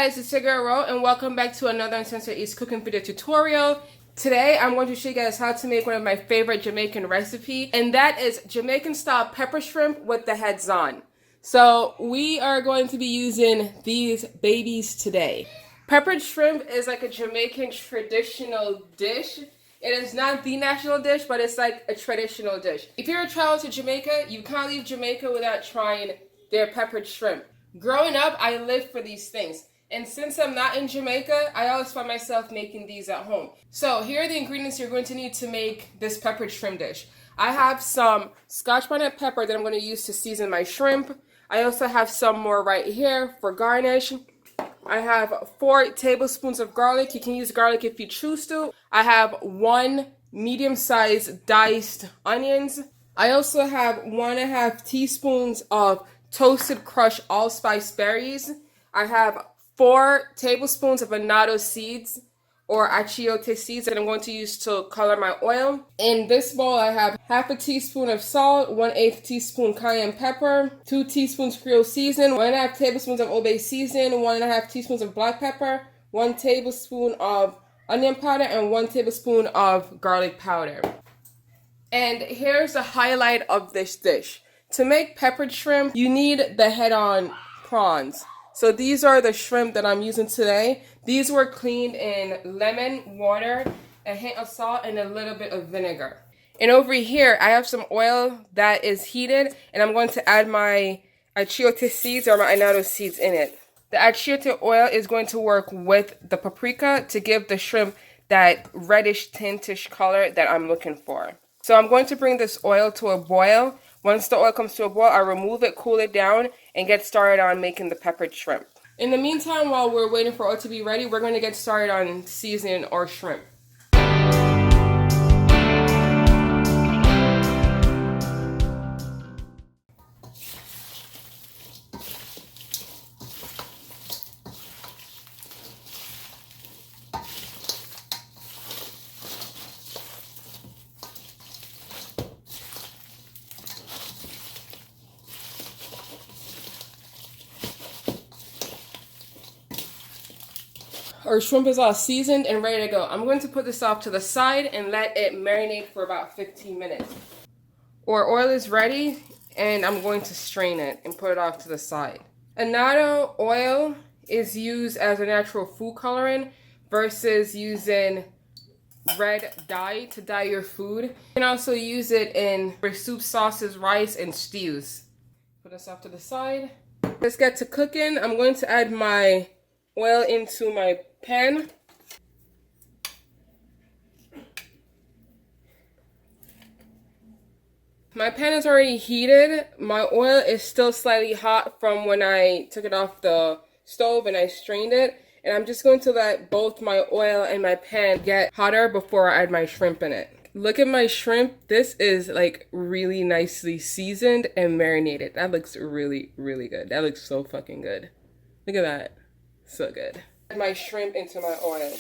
guys, it's your girl Ro, and welcome back to another Uncensored Eats cooking video tutorial. Today I'm going to show you guys how to make one of my favorite Jamaican recipe, and that is Jamaican style pepper shrimp with the heads on. So we are going to be using these babies today. Peppered shrimp is like a Jamaican traditional dish. It is not the national dish, but it's like a traditional dish. If you're a traveler to Jamaica, you can't leave Jamaica without trying their peppered shrimp. Growing up, I lived for these things. And since I'm not in Jamaica, I always find myself making these at home. So here are the ingredients you're going to need to make this peppered shrimp dish. I have some Scotch bonnet pepper that I'm going to use to season my shrimp. I also have some more right here for garnish. I have 4 tablespoons of garlic. You can use garlic if you choose to. I have 1 medium-sized diced onions. I also have 1.5 teaspoons of toasted crushed allspice berries. I have 4 tablespoons of annatto seeds or achiote seeds that I'm going to use to color my oil. In this bowl, I have 1/2 teaspoon of salt, 1/8 teaspoon cayenne pepper, 2 teaspoons Creole season, 1.5 tablespoons of Old Bay season, 1.5 teaspoons of black pepper, 1 tablespoon of onion powder, and 1 tablespoon of garlic powder. And here's the highlight of this dish. To make peppered shrimp, you need the head-on prawns. So these are the shrimp that I'm using today. These were cleaned in lemon, water, a hint of salt, and a little bit of vinegar. And over here, I have some oil that is heated, and I'm going to add my achiote seeds or my annatto seeds in it. The achiote oil is going to work with the paprika to give the shrimp that reddish tintish color that I'm looking for. So I'm going to bring this oil to a boil. Once the oil comes to a boil, I'll remove it, cool it down, and get started on making the peppered shrimp. In the meantime, while we're waiting for oil to be ready, we're going to get started on seasoning our shrimp. Our shrimp is all seasoned and ready to go. I'm going to put this off to the side and let it marinate for about 15 minutes. Our oil is ready and I'm going to strain it and put it off to the side. Annatto oil is used as a natural food coloring versus using red dye to dye your food. You can also use it in for soup, sauces, rice, and stews. Put this off to the side. Let's get to cooking. I'm going to add my oil into my pan. My pan is already heated. My oil is still slightly hot from when I took it off the stove and I strained it. And I'm just going to let both my oil and my pan get hotter before I add my shrimp in it. Look at my shrimp. This is like really nicely seasoned and marinated. That looks really, really good. That looks so fucking good. Look at that. So good. Add my shrimp into my oil.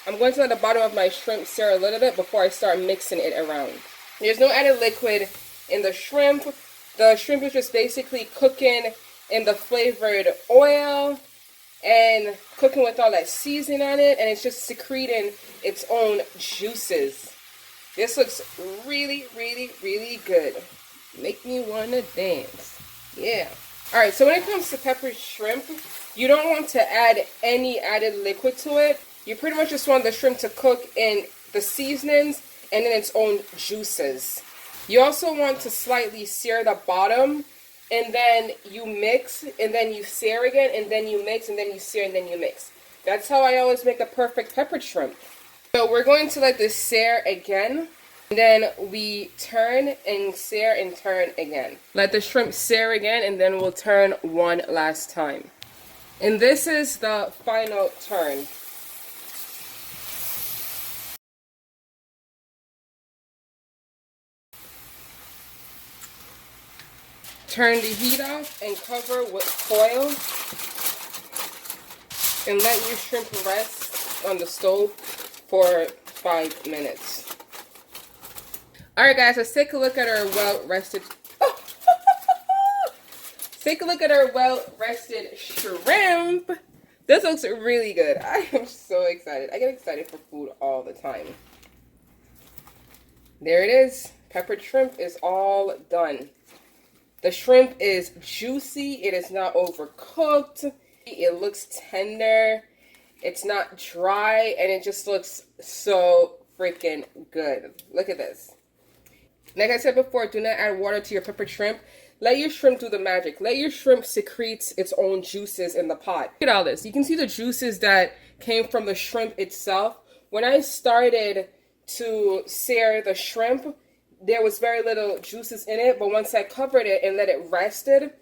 I'm going to let the bottom of my shrimp sear a little bit before I start mixing it around. There's no added liquid in the shrimp. The shrimp is just basically cooking in the flavored oil and cooking with all that seasoning on it, and it's just secreting its own juices. This looks really, really, really good. Make me want to dance. Yeah. Alright, so when it comes to peppered shrimp, you don't want to add any added liquid to it. You pretty much just want the shrimp to cook in the seasonings and in its own juices. You also want to slightly sear the bottom, and then you mix, and then you sear again, and then you mix, and then you sear, and then you mix. That's how I always make the perfect peppered shrimp. So we're going to let this sear again, and then we turn and sear and turn again. Let the shrimp sear again, and then we'll turn one last time. And this is the final turn. Turn the heat off and cover with foil. And let your shrimp rest on the stove for 5 minutes. Alright guys, let's take a look at our well-rested... Oh. Take a look at our well-rested shrimp. This looks really good. I am so excited. I get excited for food all the time. There it is. Peppered shrimp is all done. The shrimp is juicy. It is not overcooked. It looks tender. It's not dry. And it just looks so freaking good. Look at this. Like I said before, do not add water to your peppered shrimp. Let your shrimp do the magic. Let your shrimp secrete its own juices in the pot. Look at all this. You can see the juices that came from the shrimp itself. When I started to sear the shrimp, there was very little juices in it. But once I covered it and let it rested,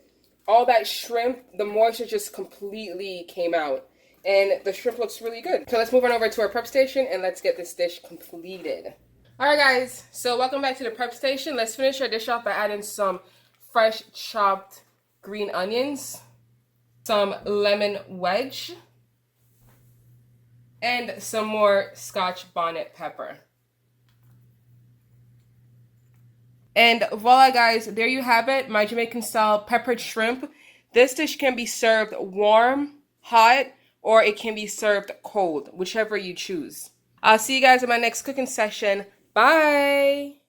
all that shrimp, the moisture just completely came out. And the shrimp looks really good. So let's move on over to our prep station and let's get this dish completed. Alright guys, so welcome back to the prep station. Let's finish our dish off by adding some fresh chopped green onions, some lemon wedge, and some more Scotch bonnet pepper. And voila guys, there you have it, my Jamaican style peppered shrimp. This dish can be served warm, hot, or it can be served cold, whichever you choose. I'll see you guys in my next cooking session. Bye!